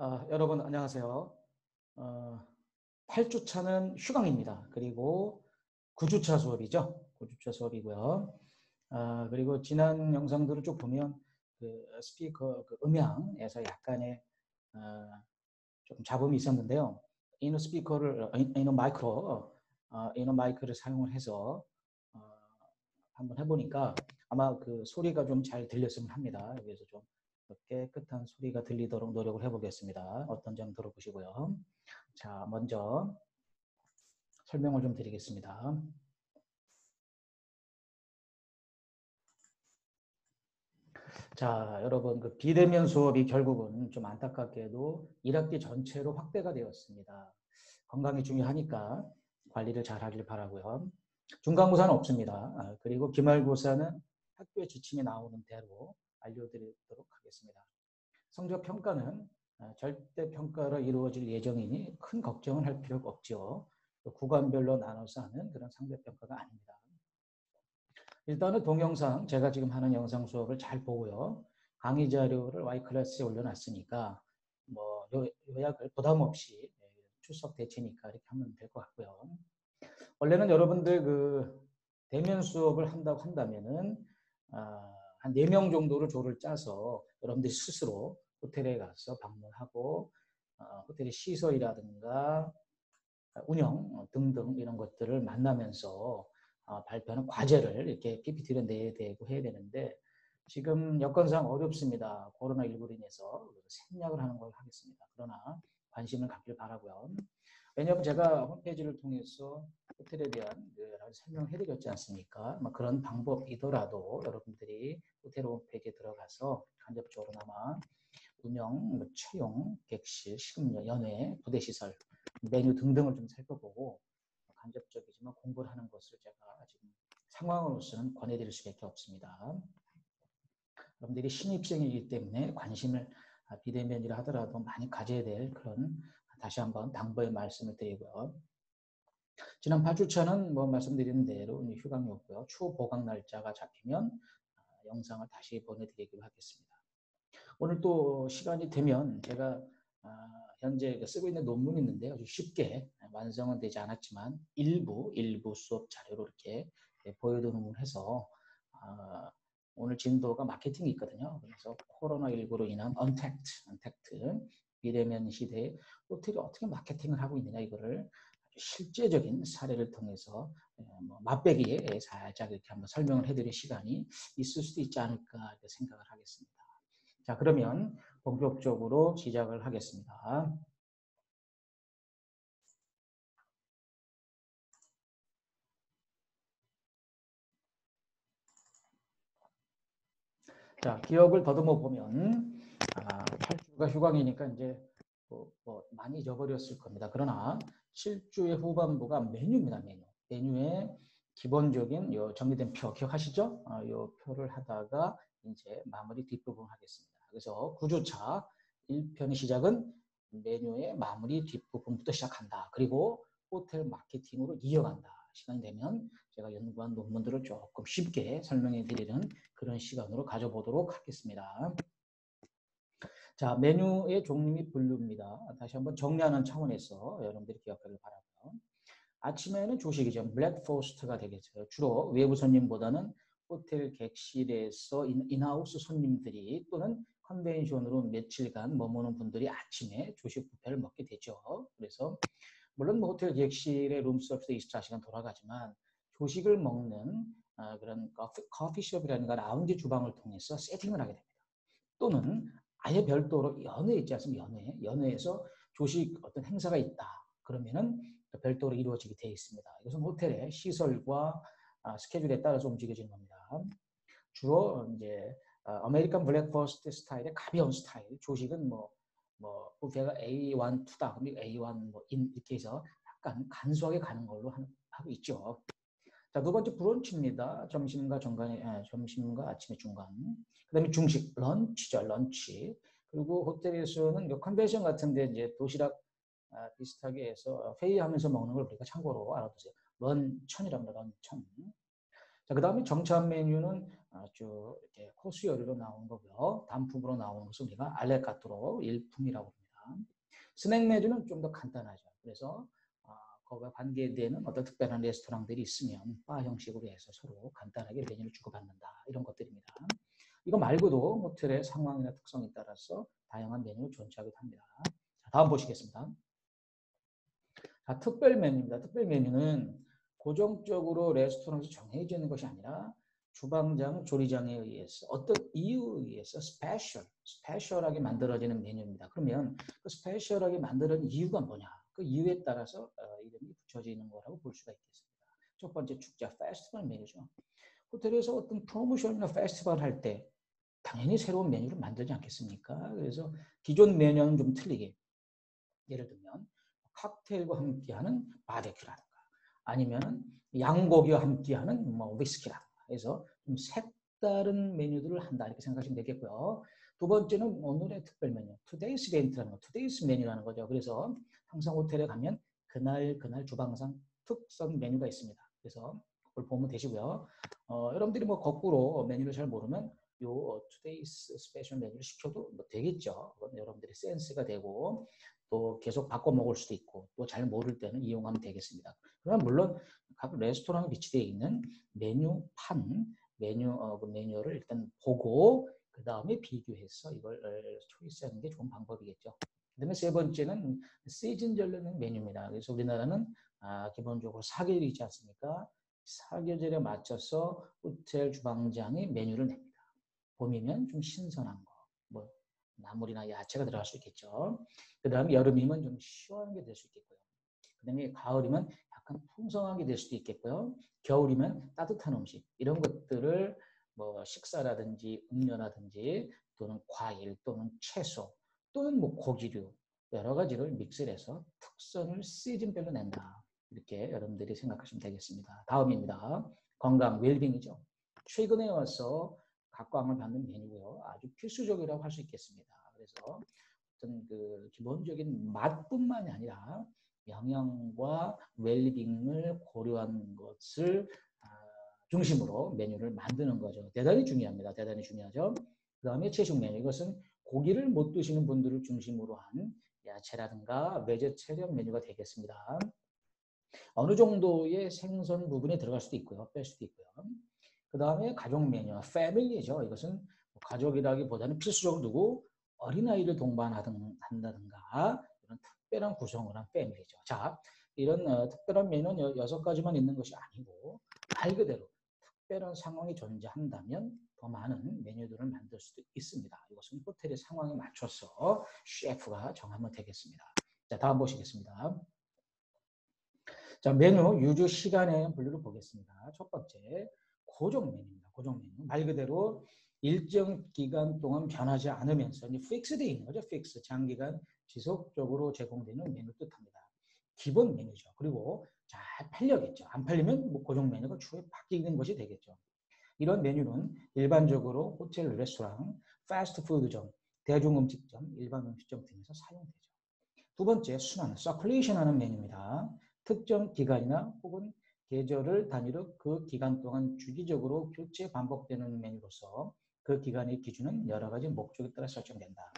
여러분 안녕하세요. 어, 8주차는 휴강입니다. 그리고 9주차 수업이죠. 9주차 수업이고요. 그리고 지난 영상들을 쭉 보면 그 스피커 그 음향에서 약간의 어, 조금 잡음이 있었는데요. 이너 마이크를 사용을 해서 어, 한번 해보니까 아마 그 소리가 좀 잘 들렸으면 합니다. 그래서 좀 깨끗한 소리가 들리도록 노력을 해보겠습니다. 어떤 점 들어보시고요. 자, 먼저 설명을 좀 드리겠습니다. 자, 여러분, 그 비대면 수업이 결국은 좀 안타깝게도 1학기 전체로 확대가 되었습니다. 건강이 중요하니까 관리를 잘 하길 바라고요. 중간고사는 없습니다. 그리고 기말고사는 학교의 지침이 나오는 대로 알려드리도록 하겠습니다. 성적 평가는 절대 평가로 이루어질 예정이니 큰 걱정은 할 필요가 없죠. 또 구간별로 나눠서 하는 그런 상대 평가가 아닙니다. 일단은 동영상, 제가 지금 하는 영상 수업을 잘 보고요. 강의 자료를 Y클래스에 올려놨으니까 뭐 요약을 부담 없이 출석 대체니까 이렇게 하면 될 것 같고요. 원래는 여러분들 그 대면 수업을 한다고 한다면은 한 4명 정도를 조를 짜서 여러분들이 스스로 호텔에 가서 방문하고 호텔의 시설이라든가 운영 등등 이런 것들을 만나면서 발표하는 과제를 이렇게 PPT를 내야 되고 해야 되는데 지금 여건상 어렵습니다. 코로나19로 인해서 생략을 하는 걸 하겠습니다. 그러나 관심을 갖길 바라고요. 왜냐하면 제가 홈페이지를 통해서 호텔에 대한 여러 설명을 해드렸지 않습니까? 그런 방법이더라도 여러분들이 호텔 홈페이지에 들어가서 간접적으로나마 운영, 채용, 객실, 식음료, 연회, 부대시설, 메뉴 등등을 좀 살펴보고 간접적이지만 공부를 하는 것을 제가 지금 상황으로서는 권해드릴 수밖에 없습니다. 여러분들이 신입생이기 때문에 관심을 비대면이라 하더라도 많이 가져야 될 그런 다시 한번 당부의 말씀을 드리고요. 지난 8주차는 뭐 말씀드린 대로 휴강이었고요. 추후 보강 날짜가 잡히면 영상을 다시 보내드리기로 하겠습니다. 오늘 또 시간이 되면 제가 현재 쓰고 있는 논문이 있는데요. 아주 쉽게 완성은 되지 않았지만 일부 수업 자료로 이렇게 보여드림을 해서 오늘 진도가 마케팅이 있거든요. 그래서 코로나19로 인한 언택트 비대면 시대에 호텔이 어떻게 마케팅을 하고 있느냐 이거를 아주 실제적인 사례를 통해서 맛배기에 살짝 이렇게 한번 설명을 해드릴 시간이 있을 수도 있지 않을까 이렇게 생각을 하겠습니다. 자, 그러면 본격적으로 시작을 하겠습니다. 자, 기억을 더듬어 보면 8주가 휴강이니까 이제 뭐 많이 잊어버렸을 겁니다. 그러나 7주의 후반부가 메뉴입니다. 메뉴에 기본적인 요 정리된 표 기억하시죠? 요 표를 하다가 이제 마무리 뒷부분 하겠습니다. 그래서 9주차 1편의 시작은 메뉴의 마무리 뒷부분부터 시작한다. 그리고 호텔 마케팅으로 이어간다. 시간이 되면 제가 연구한 논문들을 조금 쉽게 설명해 드리는 그런 시간으로 가져보도록 하겠습니다. 자, 메뉴의 종류 및 분류입니다. 다시 한번 정리하는 차원에서 여러분들이 기억하길 바라고요. 아침에는 조식이죠. 블랙포스트가 되겠죠. 주로 외부 손님보다는 호텔 객실에서 인하우스 손님들이 또는 컨벤션으로 며칠간 머무는 분들이 아침에 조식 뷔페를 먹게 되죠. 그래서 물론 뭐 호텔 객실의 룸서비스 24시간 돌아가지만 조식을 먹는 그런 커피숍이라든가 라운지 주방을 통해서 세팅을 하게 됩니다. 또는 아예 별도로 연회 있지 않습니까? 연회에서 조식 어떤 행사가 있다. 그러면은 별도로 이루어지게 되어 있습니다. 이것은 호텔의 시설과 스케줄에 따라서 움직여지는 겁니다. 주로 이제 아메리칸 블랙퍼스트 스타일의 가벼운 스타일. 조식은 뭐 뷔페가 A1, 2다. 그럼 A1 뭐 이렇게 해서 약간 간소하게 가는 걸로 하고 있죠. 자, 두 번째 브런치입니다. 점심과 아침의 중간. 그다음에 중식, 런치죠, 런치. 그리고 호텔에서는 컨벤션 같은데 이제 도시락 비슷하게 해서 회의하면서 먹는 걸 우리가 참고로 알아두세요. 런천이랍니다, 런천. 자, 그다음에 정찬 메뉴는 아주 이렇게 코스 요리로 나온 거고요. 단품으로 나오는 것을 우리가 알레카토로 일품이라고 합니다. 스낵 메뉴는 좀 더 간단하죠. 그래서 거기에 관계되는 어떤 특별한 레스토랑들이 있으면 바 형식으로 해서 서로 간단하게 메뉴를 주고받는다. 이런 것들입니다. 이거 말고도 호텔의 상황이나 특성에 따라서 다양한 메뉴를 존재하기도 합니다. 자, 다음 보시겠습니다. 자, 특별 메뉴입니다. 특별 메뉴는 고정적으로 레스토랑에서 정해져 있는 것이 아니라 주방장, 조리장에 의해서 어떤 이유에 의해서 스페셜하게 만들어지는 메뉴입니다. 그러면 그 스페셜하게 만드는 이유가 뭐냐? 그 이유에 따라서 이름이 붙여지는 거라고 볼 수가 있겠습니다. 첫 번째 축제, 페스티벌 메뉴죠. 호텔에서 어떤 프로모션이나 페스티벌 할 때 당연히 새로운 메뉴를 만들지 않겠습니까? 그래서 기존 메뉴는 좀 틀리게, 예를 들면 칵테일과 함께하는 바베큐라든가 아니면 양고기와 함께하는 뭐 위스키라든가 해서 좀 색다른 메뉴들을 한다 이렇게 생각하시면 되겠고요. 두 번째는 오늘의 특별 메뉴, 투데이스 이벤트라는 거, 투데이스 메뉴라는 거죠. 그래서 항상 호텔에 가면 그날 주방상 특선 메뉴가 있습니다. 그래서 그걸 보면 되시고요. 여러분들이 뭐 거꾸로 메뉴를 잘 모르면 요 투데이스 스페셜 메뉴를 시켜도 뭐 되겠죠. 그건 여러분들의 센스가 되고 또 계속 바꿔 먹을 수도 있고 또 잘 모를 때는 이용하면 되겠습니다. 그러나 물론 각 레스토랑에 비치되어 있는 메뉴판, 그 메뉴를 일단 보고 그 다음에 비교해서 이걸 초이스하는 게 좋은 방법이겠죠. 그 다음에 세 번째는 시즌절로는 메뉴입니다. 그래서 우리나라는 기본적으로 사계절이지 않습니까? 사계절에 맞춰서 호텔 주방장이 메뉴를 냅니다. 봄이면 좀 신선한 거, 뭐 나물이나 야채가 들어갈 수 있겠죠. 그 다음에 여름이면 좀 시원한 게 될 수 있겠고요. 그 다음에 가을이면 약간 풍성한 게 될 수도 있겠고요. 겨울이면 따뜻한 음식, 이런 것들을 뭐 식사라든지 음료라든지 또는 과일 또는 채소 또는 뭐 고기류 여러 가지를 믹스를 해서 특선을 시즌별로 낸다. 이렇게 여러분들이 생각하시면 되겠습니다. 다음입니다. 건강, 웰빙이죠. 최근에 와서 각광을 받는 메뉴고요. 아주 필수적이라고 할 수 있겠습니다. 그래서 어떤 그 기본적인 맛뿐만이 아니라 영양과 웰빙을 고려한 것을 중심으로 메뉴를 만드는 거죠. 대단히 중요합니다. 대단히 중요하죠. 그 다음에 채식 메뉴. 이것은 고기를 못 드시는 분들을 중심으로 한 야채라든가 베제테리언 메뉴가 되겠습니다. 어느 정도의 생선 부분이 들어갈 수도 있고요. 뺄 수도 있고요. 그 다음에 가족 메뉴, 패밀리죠. 이것은 가족이라기보다는 필수적으로 두고 어린아이를 동반한다든가 이런 특별한 구성을 한 패밀리죠. 자, 이런 특별한 메뉴는 6가지만 있는 것이 아니고 말 그대로 특별한 상황이 존재한다면 더 많은 메뉴들을 만들 수도 있습니다. 이것은 호텔의 상황에 맞춰서 셰프가 정하면 되겠습니다. 자, 다음 보시겠습니다. 자, 메뉴 유주 시간의 분류를 보겠습니다. 첫 번째, 고정 메뉴입니다. 고정 메뉴. 말 그대로 일정 기간 동안 변하지 않으면서 픽스되어 있는 거죠. 픽스. 장기간 지속적으로 제공되는 메뉴 뜻합니다. 기본 메뉴죠. 그리고 잘 팔려겠죠. 안 팔리면 뭐 고정 메뉴가 추후에 바뀌는 것이 되겠죠. 이런 메뉴는 일반적으로 호텔, 레스토랑, 패스트푸드점, 대중음식점, 일반 음식점 등에서 사용되죠. 두 번째, 순환, 서큘레이션 하는 메뉴입니다. 특정 기간이나 혹은 계절을 단위로 그 기간 동안 주기적으로 교체 반복되는 메뉴로서 그 기간의 기준은 여러 가지 목적에 따라 설정된다.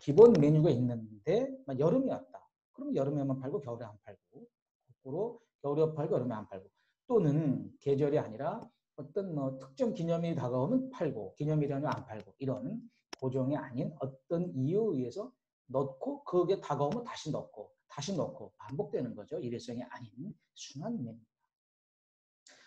기본 메뉴가 있는데 여름이 왔다. 그럼 여름에만 팔고 겨울에 안 팔고, 거꾸로 겨울에 팔고 여름에 안 팔고, 또는 계절이 아니라 어떤 뭐 특정 기념일이 다가오면 팔고 기념일이 아니면 안 팔고, 이런 고정이 아닌 어떤 이유에 의해서 넣고 그게 다가오면 다시 넣고 다시 넣고 반복되는 거죠. 일회성이 아닌 순환 메뉴.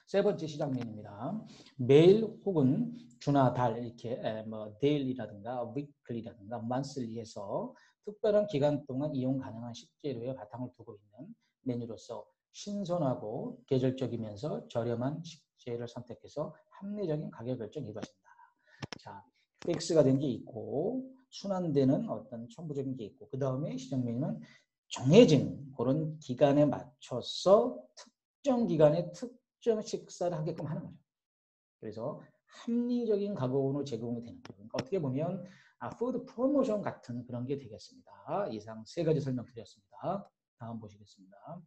세 번째 시작 메뉴입니다. 매일 혹은 주나 달 이렇게 뭐 데일리라든가 위클리라든가 만슬리해서 특별한 기간 동안 이용 가능한 식재료의 바탕을 두고 있는 메뉴로서 신선하고 계절적이면서 저렴한 식재료를 선택해서 합리적인 가격 결정이 이루어진다. 자, 픽스가 된 게 있고 순환되는 어떤 첨부적인 게 있고 그 다음에 시작 메뉴는 정해진 그런 기간에 맞춰서 특정 기간에 특정 식사를 하게끔 하는 거죠. 그래서 합리적인 가격으로 제공이 되는 거예요. 그러니까 어떻게 보면 푸드 프로모션 같은 그런 게 되겠습니다. 이상 3가지 설명드렸습니다. 다음 보시겠습니다.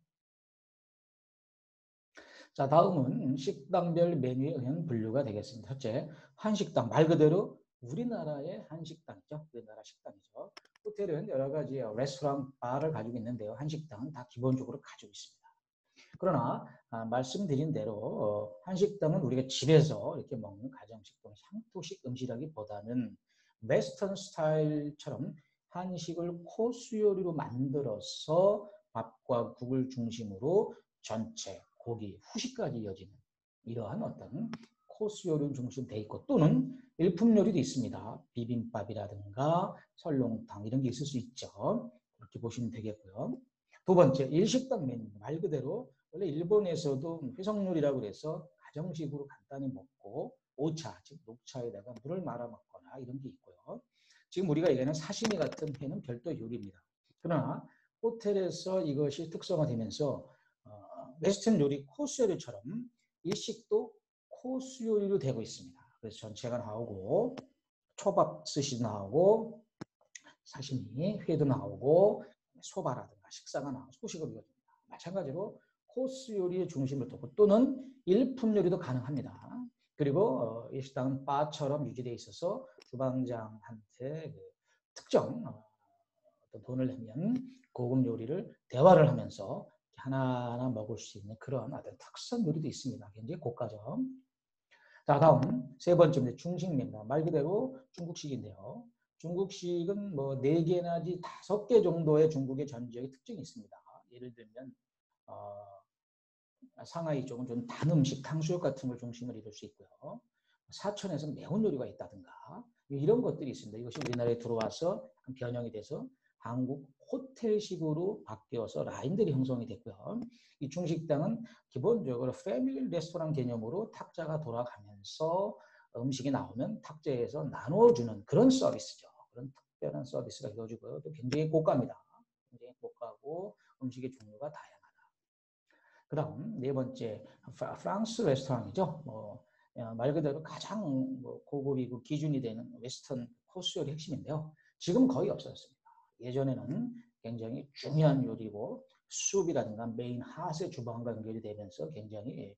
자, 다음은 식당별 메뉴에 의한 분류가 되겠습니다. 첫째, 한식당. 말 그대로 우리나라의 한식당이죠. 우리나라 식당이죠. 호텔은 여러 가지 레스토랑, 바를 가지고 있는데요. 한식당은 다 기본적으로 가지고 있습니다. 그러나 말씀드린 대로 한식당은 우리가 집에서 이렇게 먹는 가정식 또는 향토식 음식이라기보다는 웨스턴 스타일처럼 한식을 코스 요리로 만들어서 밥과 국을 중심으로 전체, 고기, 후식까지 이어지는 이러한 어떤 코스 요리 중심되어 있고 또는 일품 요리도 있습니다. 비빔밥이라든가 설렁탕 이런 게 있을 수 있죠. 그렇게 보시면 되겠고요. 두 번째, 일식당 메뉴. 말 그대로 원래 일본에서도 회성요리라고 해서 가정식으로 간단히 먹고 오차, 즉 녹차에다가 물을 말아 먹거나 이런 게 있고요. 지금 우리가 얘기하는 사시미 같은 회는 별도 요리입니다. 그러나 호텔에서 이것이 특성화되면서 웨스턴 요리 코스 요리처럼 일식도 코스 요리로 되고 있습니다. 그래서 전체가 나오고 초밥 스시도 나오고 사시미, 회도 나오고 소바라든가 식사가 나오고 소식을 이루어집니다. 마찬가지로 코스 요리의 중심을 두고 또는 일품 요리도 가능합니다. 그리고 이 식당은 바처럼 유지되어 있어서 주방장한테 특정 어떤 돈을 내면 고급 요리를 대화를 하면서 하나하나 먹을 수 있는 그런 어떤 특선 요리도 있습니다. 굉장히 고가죠. 자, 다음 세 번째입니다. 중식입니다. 말 그대로 중국식인데요. 중국식은 뭐 4개 내지 5개 정도의 중국의 전 지역의 특징이 있습니다. 예를 들면 상하이 쪽은 좀 단 음식, 탕수육 같은 걸 중심으로 이룰 수 있고요. 사천에서는 매운 요리가 있다든가 이런 것들이 있습니다. 이것이 우리나라에 들어와서 변형이 돼서 한국 호텔식으로 바뀌어서 라인들이 형성이 됐고요. 이 중식당은 기본적으로 패밀리 레스토랑 개념으로 탁자가 돌아가면서 음식이 나오면 탁자에서 나눠주는 그런 서비스죠. 그런 특별한 서비스가 이루어지고요. 또 굉장히 고가입니다. 굉장히 고가고 음식의 종류가 다양합니다. 그 다음 네 번째 프랑스 레스토랑이죠. 말 그대로 가장 고급이고 기준이 되는 웨스턴 코스 요리 핵심인데요. 지금 거의 없어졌습니다. 예전에는 굉장히 중요한 요리고 수업이라든가 메인 핫의 주방과 연결이 되면서 굉장히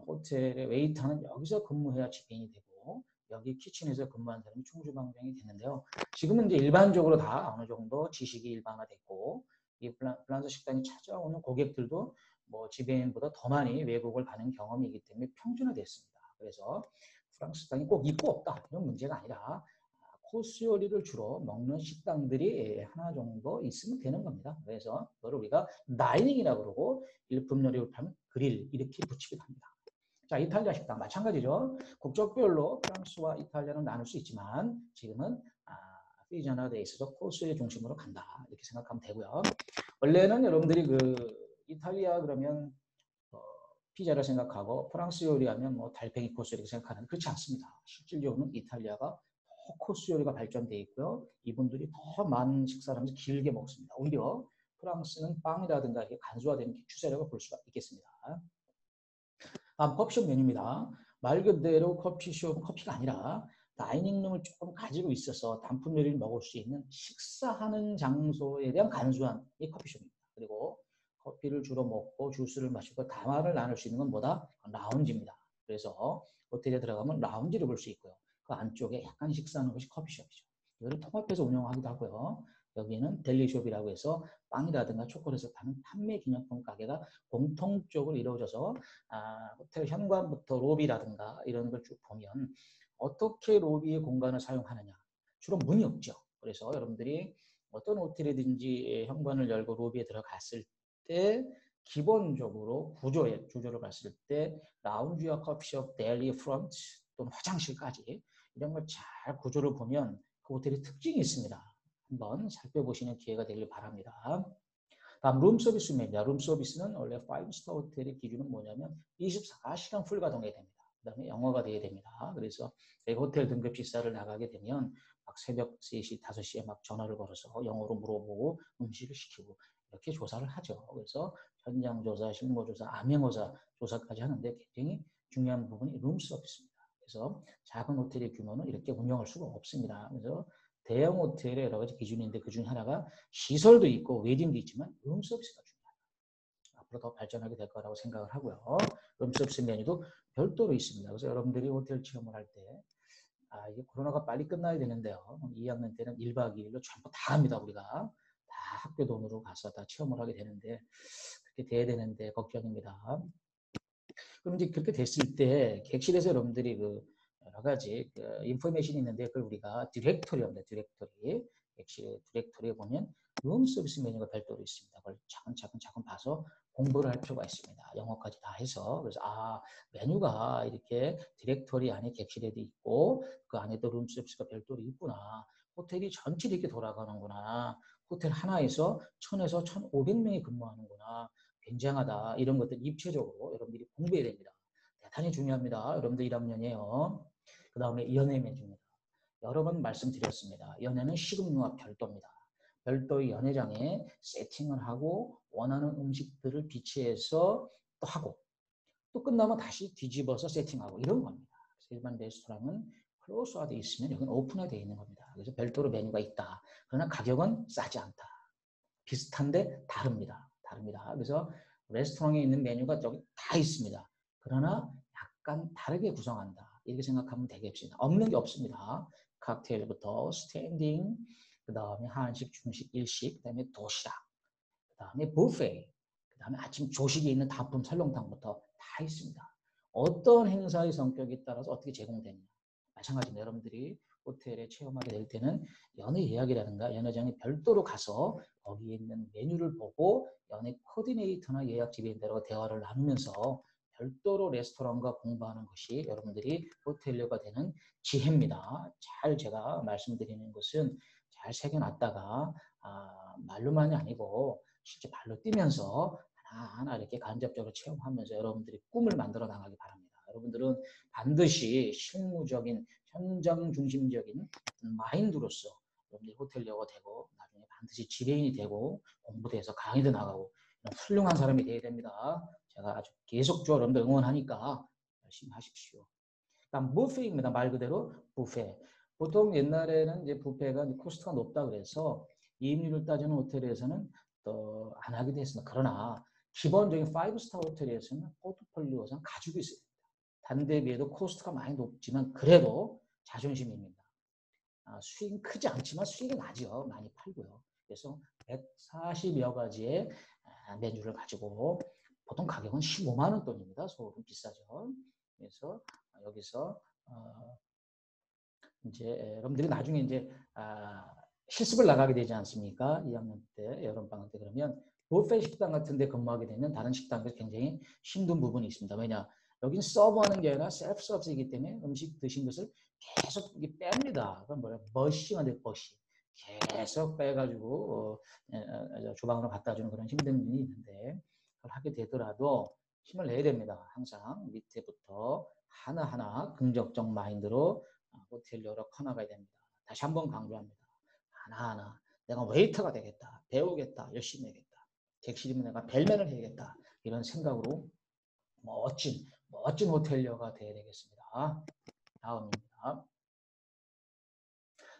호텔의 웨이터는 여기서 근무해야 집행이 되고 여기 키친에서 근무하는 사람이 총주방장이 됐는데요. 지금은 이제 일반적으로 다 어느 정도 지식이 일반화됐고 이 프랑스 식당이 찾아오는 고객들도 뭐 지배인보다 더 많이 외국을 가는 경험이기 때문에 평준화됐습니다. 그래서 프랑스 식당이 꼭 있고 없다 이런 문제가 아니라 코스 요리를 주로 먹는 식당들이 하나 정도 있으면 되는 겁니다. 그래서 그걸 우리가 다이닝이라고 그러고 일품 요리를 하면 그릴 이렇게 붙이기도 합니다. 자, 이탈리아 식당 마찬가지죠. 국적별로 프랑스와 이탈리아는 나눌 수 있지만 지금은 피전화되어 있어서 코스의 중심으로 간다 이렇게 생각하면 되고요. 원래는 여러분들이 이탈리아 그러면 피자를 생각하고 프랑스 요리하면 뭐 달팽이 코스 이렇게 생각하는 그렇지 않습니다. 실질적으로는 이탈리아가 더 코스 요리가 발전되어 있고요. 이분들이 더 많은 식사를 하면서 길게 먹습니다. 오히려 프랑스는 빵이라든가 이렇게 간소화되는 추세라고 볼 수가 있겠습니다. 다음 커피숍 메뉴입니다. 말 그대로 커피숍은 커피가 아니라 다이닝룸을 조금 가지고 있어서 단품 요리를 먹을 수 있는 식사하는 장소에 대한 간소한 이 커피숍입니다. 그리고 커피를 주로 먹고 주스를 마시고 담화를 나눌 수 있는 건 뭐다? 라운지입니다. 그래서 호텔에 들어가면 라운지를 볼 수 있고요. 그 안쪽에 약간 식사하는 것이 커피숍이죠. 이거를 통합해서 운영하기도 하고요. 여기는 델리숍이라고 해서 빵이라든가 초콜릿을 파는 판매 기념품 가게가 공통적으로 이루어져서 호텔 현관부터 로비라든가 이런 걸 쭉 보면 어떻게 로비의 공간을 사용하느냐. 주로 문이 없죠. 그래서 여러분들이 어떤 호텔이든지 현관을 열고 로비에 들어갔을 때 기본적으로 구조를 봤을 때 라운지와 커피숍, 델리, 프런트 또는 화장실까지 이런 걸 잘 구조를 보면 그 호텔의 특징이 있습니다. 한번 살펴보시는 기회가 되길 바랍니다. 다음 룸서비스입니다. 룸서비스는 원래 5스타 호텔의 기준은 뭐냐면 24시간 풀 가동해야 됩니다. 그 다음에 영어가 돼야 됩니다. 그래서 호텔 등급 시사를 나가게 되면 막 새벽 3시, 5시에 막 전화를 걸어서 영어로 물어보고 음식을 시키고 이렇게 조사를 하죠. 그래서 현장 조사, 실무 조사, 암행어사 조사까지 하는데 굉장히 중요한 부분이 룸서비스입니다. 그래서 작은 호텔의 규모는 이렇게 운영할 수가 없습니다. 그래서 대형 호텔의 여러 가지 기준이 있는데 그 중에 하나가 시설도 있고 웨딩도 있지만 룸서비스가 중요하다. 앞으로 더 발전하게 될 거라고 생각을 하고요. 룸서비스 메뉴도 별도로 있습니다. 그래서 여러분들이 호텔 체험을 할 때 이게 코로나가 빨리 끝나야 되는데요. 2학년 때는 1박 2일로 전부 다 합니다, 우리가. 다 학교 돈으로 가서 다 체험을 하게 되는데, 그렇게 돼야 되는데, 걱정입니다. 그럼 이제 그렇게 됐을 때, 객실에서 여러분들이 여러 가지 인포메이션이 있는데, 그걸 우리가 디렉토리입니다, 디렉토리. 객실 디렉토리에 보면, 룸 서비스 메뉴가 별도로 있습니다. 그걸 차근차근 봐서 공부를 할 필요가 있습니다. 영어까지 다 해서. 그래서, 메뉴가 이렇게 디렉토리 안에 객실에도 있고, 그 안에도 룸 서비스가 별도로 있구나. 호텔이 전체 이렇게 돌아가는구나. 호텔 하나에서 1000에서 1500명이 근무하는구나. 굉장하다. 이런 것들 입체적으로 여러분들이 공부해야 됩니다. 대단히 중요합니다. 여러분들 1학년이에요. 그 다음에 연애 매주입니다. 여러 번 말씀드렸습니다. 연애는 식음료와 별도입니다. 별도의 연회장에 세팅을 하고 원하는 음식들을 비치해서 또 하고 또 끝나면 다시 뒤집어서 세팅하고 이런 겁니다. 일반 레스토랑은 클로즈화 되어 있으면 여기는 오픈화 되어 있는 겁니다. 그래서 별도로 메뉴가 있다. 그러나 가격은 싸지 않다. 비슷한데 다릅니다. 그래서 레스토랑에 있는 메뉴가 여기 다 있습니다. 그러나 약간 다르게 구성한다. 이렇게 생각하면 되겠습니다. 없는 게 없습니다. 칵테일부터 스탠딩, 그 다음에 한식, 중식, 일식, 그 다음에 도시락, 그 다음에 뷔페, 그 다음에 아침 조식이 있는 다품 설렁탕부터 다 있습니다. 어떤 행사의 성격에 따라서 어떻게 제공되느냐. 마찬가지로 여러분들이 호텔에 체험하게 될 때는 연회 예약이라든가 연회장에 별도로 가서 거기에 있는 메뉴를 보고 연회 코디네이터나 예약 지배인들과 대화를 나누면서 별도로 레스토랑과 공부하는 것이 여러분들이 호텔료가 되는 지혜입니다. 잘 제가 말씀드리는 것은 잘 새겨놨다가 말로만이 아니고 실제 발로 뛰면서 하나하나 이렇게 간접적으로 체험하면서 여러분들이 꿈을 만들어 나가기 바랍니다. 여러분들은 반드시 실무적인 현장 중심적인 마인드로서 여러분들이 호텔리어가 되고 나중에 반드시 지배인이 되고 공부도 해서 강의도 나가고 훌륭한 사람이 되어야 됩니다. 제가 아주 계속적으로 여러분들 응원하니까 열심히 하십시오. 그다음 뷔페입니다. 말 그대로 뷔페. 보통 옛날에는 이제 뷔페가 코스트가 높다 그래서 이익률을 따지는 호텔에서는 또 안 하기도 했습니다. 그러나 기본적인 5스타 호텔에서는 포트폴리오상 가지고 있어야 됩니다. 다른 데 비해도 코스트가 많이 높지만 그래도 자존심입니다. 수익은 크지 않지만 수익이 나죠. 많이 팔고요. 그래서 140여 가지의 메뉴를 가지고 보통 가격은 15만 원 돈입니다. 서울은 비싸죠. 그래서 여기서 이제 여러분들이 나중에 이제 실습을 나가게 되지 않습니까? 2학년 때 여름방학 때 그러면 뷔페 식당 같은 데 근무하게 되면 다른 식당들 굉장히 힘든 부분이 있습니다. 왜냐? 여기는 서브하는 게 아니라 셀프 서비스이기 때문에 음식 드신 것을 계속 뺍니다. 그건 뭐야? 버싱한데 버싱. 계속 빼가지고 주방으로 갖다 주는 그런 힘든 분이 있는데 그걸 하게 되더라도 힘을 내야 됩니다. 항상 밑에부터 하나하나 긍정적 마인드로 호텔료로 커나가야 됩니다. 다시 한번 강조합니다. 하나하나 내가 웨이터가 되겠다. 배우겠다. 열심히 해야겠다. 객실이면 내가 벨맨을 해야겠다. 이런 생각으로 멋진 호텔료가 되어야 되겠습니다. 다음입니다.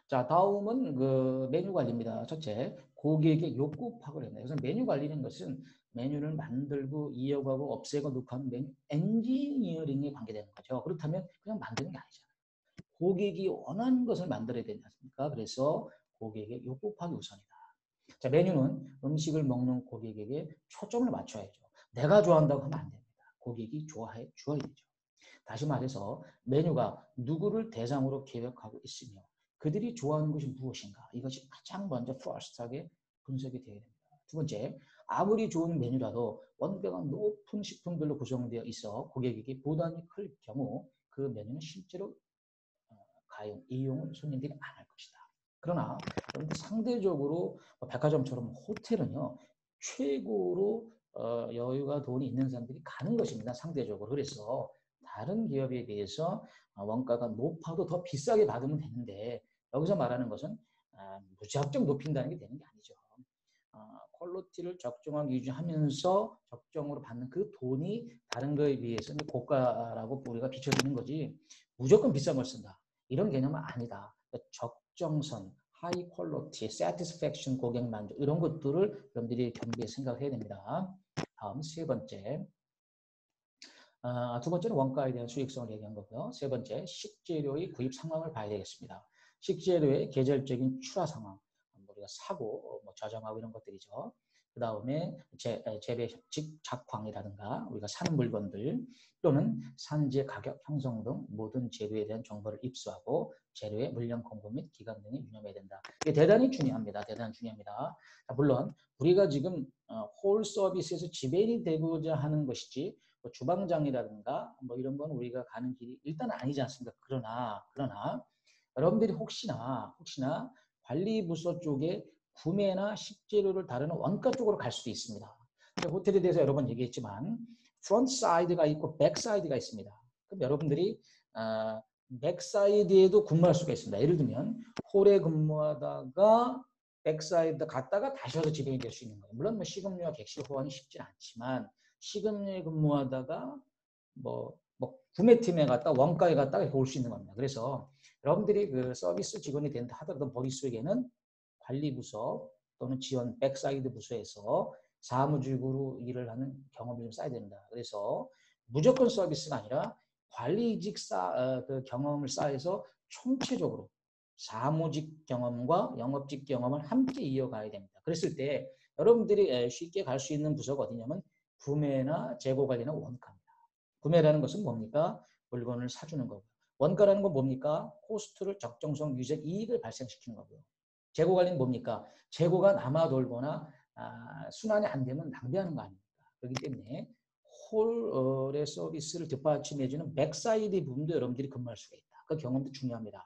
자, 다음은 그 메뉴 관리입니다. 첫째, 고객의 욕구 파악을 합니다. 그래서 메뉴 관리는 것은 메뉴를 만들고 이어가고 없애고 녹화하는 메뉴 엔지니어링에 관계되는 거죠. 그렇다면 그냥 만드는 게 아니잖아요. 고객이 원하는 것을 만들어야 되지 않습니까? 그래서 고객의 욕구 파악이 우선이다. 자, 메뉴는 음식을 먹는 고객에게 초점을 맞춰야죠. 내가 좋아한다고 하면 안 됩니다. 고객이 좋아해 주어야 되죠. 다시 말해서 메뉴가 누구를 대상으로 계획하고 있으며 그들이 좋아하는 것이 무엇인가 이것이 가장 먼저 퍼스트하게 분석이 되어야 됩니다. 두 번째, 아무리 좋은 메뉴라도 원가가 높은 식품들로 구성되어 있어 고객에게 부담이 클 경우 그 메뉴는 실제로 이용을 손님들이 안 할 것이다. 그러나 상대적으로 백화점처럼 호텔은요 최고로 여유가 돈이 있는 사람들이 가는 것입니다. 상대적으로. 그래서 다른 기업에 비해서 원가가 높아도 더 비싸게 받으면 되는데 여기서 말하는 것은 무작정 높인다는 게 되는 게 아니죠. 퀄리티를 적정하게 유지하면서 적정으로 받는 그 돈이 다른 거에 비해서 고가라고 우리가 비춰지는 거지 무조건 비싼 걸 쓴다. 이런 개념은 아니다. 적정선, 하이 퀄리티, satisfaction, 고객 만족 이런 것들을 여러분들이 경비에 생각해야 됩니다. 다음 세 번째, 두 번째는 원가에 대한 수익성을 얘기한 거고요. 세 번째, 식재료의 구입 상황을 봐야 되겠습니다. 식재료의 계절적인 출하 상황, 우리가 사고 저장하고 이런 것들이죠. 그 다음에 재배 작황이라든가 우리가 사는 물건들 또는 산지의 가격 형성 등 모든 재료에 대한 정보를 입수하고 재료의 물량 공급 및 기간 등이 유념해야 된다. 이게 대단히 중요합니다. 대단히 중요합니다. 물론 우리가 지금 홀 서비스에서 지배인이 되고자 하는 것이지 주방장이라든가 이런 건 우리가 가는 길이 일단 아니지 않습니까? 그러나 여러분들이 혹시나 관리부서 쪽에 구매나 식재료를 다루는 원가 쪽으로 갈 수도 있습니다. 호텔에 대해서 여러 번 얘기했지만 프론트 사이드가 있고 백 사이드가 있습니다. 그럼 여러분들이 백 사이드에도 근무할 수가 있습니다. 예를 들면 홀에 근무하다가 백 사이드 갔다가 다시 와서 지배인이 될 수 있는 거예요. 물론 시급료와 객실 호환이 쉽진 않지만 시급료에 근무하다가 구매팀에 갔다 원가에 갔다가 이렇게 올 수 있는 겁니다. 그래서 여러분들이 그 서비스 직원이 된다 하더라도 머릿속에는 관리부서 또는 지원 백사이드 부서에서 사무직으로 일을 하는 경험이 좀 쌓여야 된다. 그래서 무조건 서비스가 아니라 관리직 그 경험을 쌓아서 총체적으로 사무직 경험과 영업직 경험을 함께 이어가야 됩니다. 그랬을 때 여러분들이 쉽게 갈 수 있는 부서가 어디냐면 구매나 재고 관리나 원가입니다. 구매라는 것은 뭡니까? 물건을 사주는 거고요. 원가라는 건 뭡니까? 코스트를 적정성 유지적 이익을 발생시키는 거고요. 재고 관리는 뭡니까? 재고가 남아 돌거나 순환이 안 되면 낭비하는 거 아닙니까? 그렇기 때문에 홀의 서비스를 뒷받침해주는 백사이드 부분도 여러분들이 근무할 수가 있다. 그 경험도 중요합니다.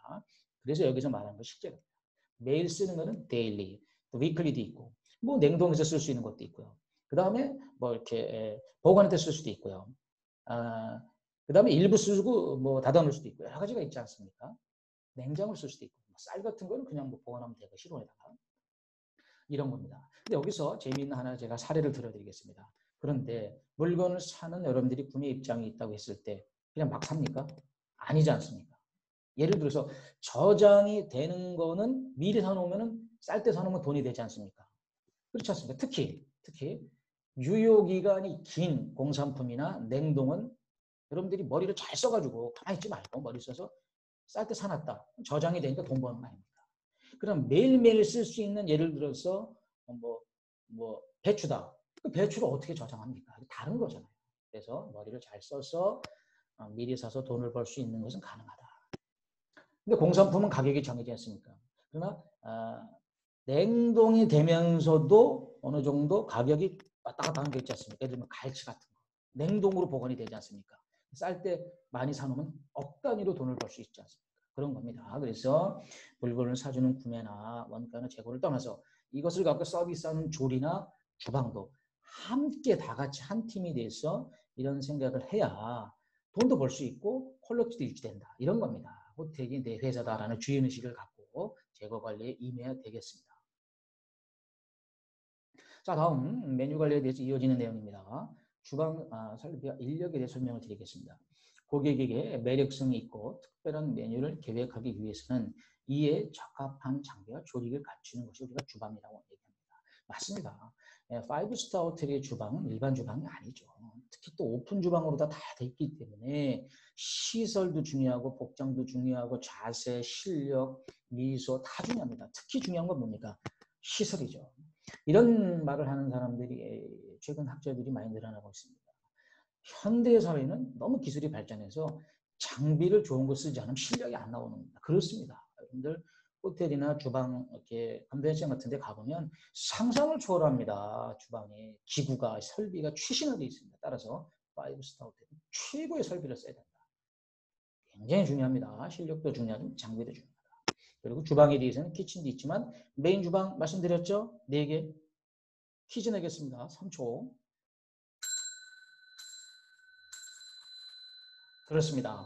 그래서 여기서 말하는 건 실제로입니다. 매일 쓰는 거는 데일리, 또 위클리도 있고, 냉동해서 쓸 수 있는 것도 있고요. 그 다음에 이렇게 보관할 때 쓸 수도 있고요. 그 다음에 일부 쓰고 닫아놓을 수도 있고 여러 가지가 있지 않습니까? 냉장을 쓸 수도 있고 쌀 같은 거는 그냥 보관하면 되고 실온에다가 이런 겁니다. 근데 여기서 재미있는 하나 제가 사례를 들어드리겠습니다. 그런데 물건을 사는 여러분들이 구매 입장이 있다고 했을 때 그냥 막 삽니까? 아니지 않습니까? 예를 들어서 저장이 되는 거는 미리 사놓으면 쌀 때 사놓으면 돈이 되지 않습니까? 그렇지 않습니까? 특히 유효기간이 긴 공산품이나 냉동은 여러분들이 머리를 잘 써가지고 가만히 있지 말고 머리 써서 쌀 때 사놨다. 저장이 되니까 돈 버는 거 아닙니까? 그럼 매일매일 쓸 수 있는 예를 들어서 배추다. 그 배추를 어떻게 저장합니까? 다른 거잖아요. 그래서 머리를 잘 써서 미리 사서 돈을 벌 수 있는 것은 가능하다. 근데 공산품은 가격이 정해져 있으니까. 그러나 냉동이 되면서도 어느 정도 가격이 왔다 갔다 하는 게 있지 않습니까? 예를 들면 갈치 같은 거. 냉동으로 보관이 되지 않습니까? 쌀 때 많이 사놓으면 억 단위로 돈을 벌 수 있지 않습니까? 그런 겁니다. 그래서 물건을 사주는 구매나 원가나 재고를 떠나서 이것을 갖고 서비스하는 조리나 주방도 함께 다 같이 한 팀이 돼서 이런 생각을 해야 돈도 벌 수 있고 퀄리티도 유지된다. 이런 겁니다. 호텔이 내 회사다라는 주인의식을 갖고 재고 관리에 임해야 되겠습니다. 자, 다음 메뉴 관리에 대해서 이어지는 내용입니다. 주방 설비와 인력에 대해 설명을 드리겠습니다. 고객에게 매력성이 있고 특별한 메뉴를 계획하기 위해서는 이에 적합한 장비와 조리를 갖추는 것이 우리가 주방이라고 얘기합니다. 맞습니다. 5스타 호텔의 주방은 일반 주방이 아니죠. 특히 또 오픈 주방으로 다 돼 있기 때문에 시설도 중요하고 복장도 중요하고 자세, 실력, 미소 다 중요합니다. 특히 중요한 건 뭡니까? 시설이죠. 이런 말을 하는 사람들이 최근 학자들이 많이 늘어나고 있습니다. 현대 사회는 너무 기술이 발전해서 장비를 좋은 거 쓰지 않으면 실력이 안 나오는 겁니다. 그렇습니다. 여러분들 호텔이나 주방 이렇게 컨벤션 같은 데 가보면 상상을 초월합니다. 주방에 기구가 설비가 최신화되어 있습니다. 따라서 5스타 호텔은 최고의 설비를 써야 된다. 굉장히 중요합니다. 실력도 중요하지만 장비도 중요합니다. 그리고 주방에 대해서는 키친도 있지만 메인 주방 말씀드렸죠? 4개. 퀴즈 내겠습니다. 3초. 그렇습니다.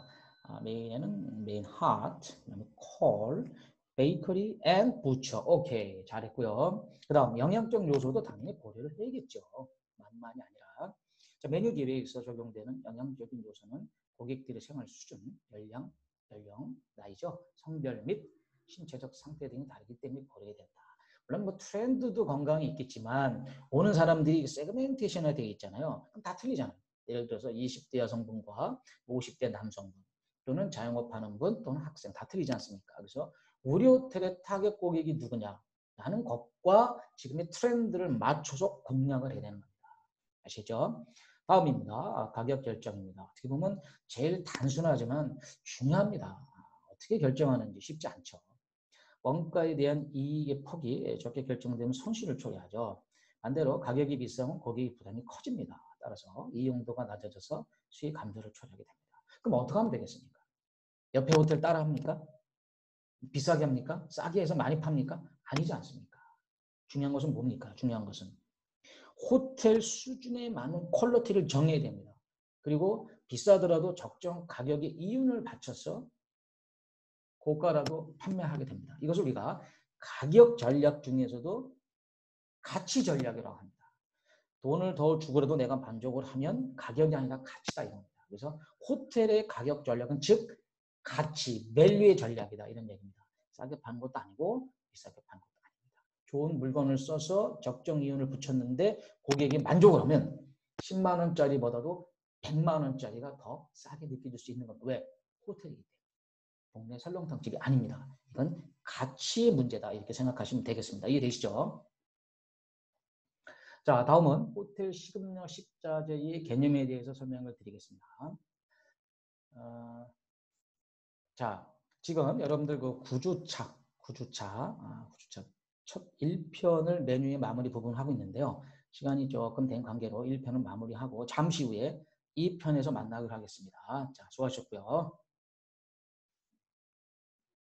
메인에는 메인 핫, 그다음에 콜, 베이커리 앤 부처. 오케이, 잘했고요. 그 다음 영양적 요소도 당연히 고려를 해야겠죠. 만만이 아니라. 자, 메뉴 기획에서 적용되는 영양적인 요소는 고객들의 생활 수준, 연령, 나이죠, 성별 및 신체적 상태 등이 다르기 때문에 고려해야 된다. 물론 트렌드도 건강이 있겠지만 오는 사람들이 세그멘테이션화 되어 있잖아요. 그럼 다 틀리잖아요. 예를 들어서 20대 여성분과 50대 남성분 또는 자영업하는 분 또는 학생 다 틀리지 않습니까? 그래서 우리 호텔의 타겟 고객이 누구냐 하는 것과 지금의 트렌드를 맞춰서 공략을 해야 되는 겁니다. 아시죠? 다음입니다. 가격 결정입니다. 어떻게 보면 제일 단순하지만 중요합니다. 어떻게 결정하는지 쉽지 않죠. 원가에 대한 이익의 폭이 적게 결정되면 손실을 초래하죠. 반대로 가격이 비싸면 고객의 부담이 커집니다. 따라서 이용도가 낮아져서 수익 감소를 초래하게 됩니다. 그럼 어떻게 하면 되겠습니까? 옆에 호텔 따라합니까? 비싸게 합니까? 싸게 해서 많이 팝니까? 아니지 않습니까? 중요한 것은 뭡니까? 중요한 것은 호텔 수준에 맞는 퀄리티를 정해야 됩니다. 그리고 비싸더라도 적정 가격의 이윤을 바쳐서 고가라도 판매하게 됩니다. 이것을 우리가 가격 전략 중에서도 가치 전략이라고 합니다. 돈을 더 주고라도 내가 만족을 하면 가격이 아니라 가치다 이겁니다. 그래서 호텔의 가격 전략은 즉 가치, 밸류의 전략이다 이런 얘기입니다. 싸게 파는 것도 아니고 비싸게 파는 것도 아닙니다. 좋은 물건을 써서 적정 이윤을 붙였는데 고객이 만족을 하면 10만 원짜리보다도 100만 원짜리가 더 싸게 느껴질 수 있는 겁니다. 왜? 호텔이기 때문에. 동네 설렁탕집이 아닙니다. 이건 가치의 문제다 이렇게 생각하시면 되겠습니다. 이해되시죠? 자, 다음은 호텔 식음료 식자재의 개념에 대해서 설명을 드리겠습니다. 자, 지금 여러분들 그 구주차 첫 1편을 메뉴의 마무리 부분 하고 있는데요. 시간이 조금 된 관계로 1편은 마무리하고 잠시 후에 2편에서 만나기로 하겠습니다. 자, 수고하셨고요.